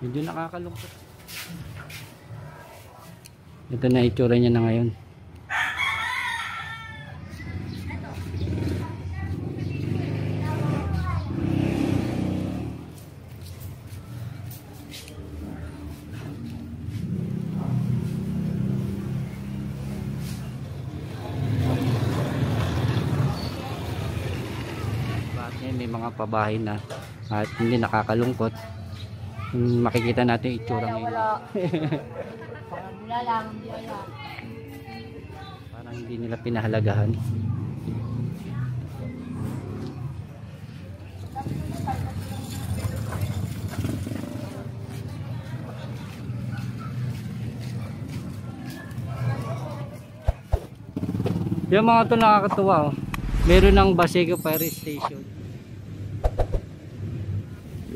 Medyo nakakalungkot. Ito na itsura niya na ngayon. May mga pabahay na at hindi nakakalungkot. Makikita natin yung itsura ngayon. Parang hindi nila pinahalagahan. Yung mga ito nakakatuwa, oh. Meron ng Baseco Fire Station.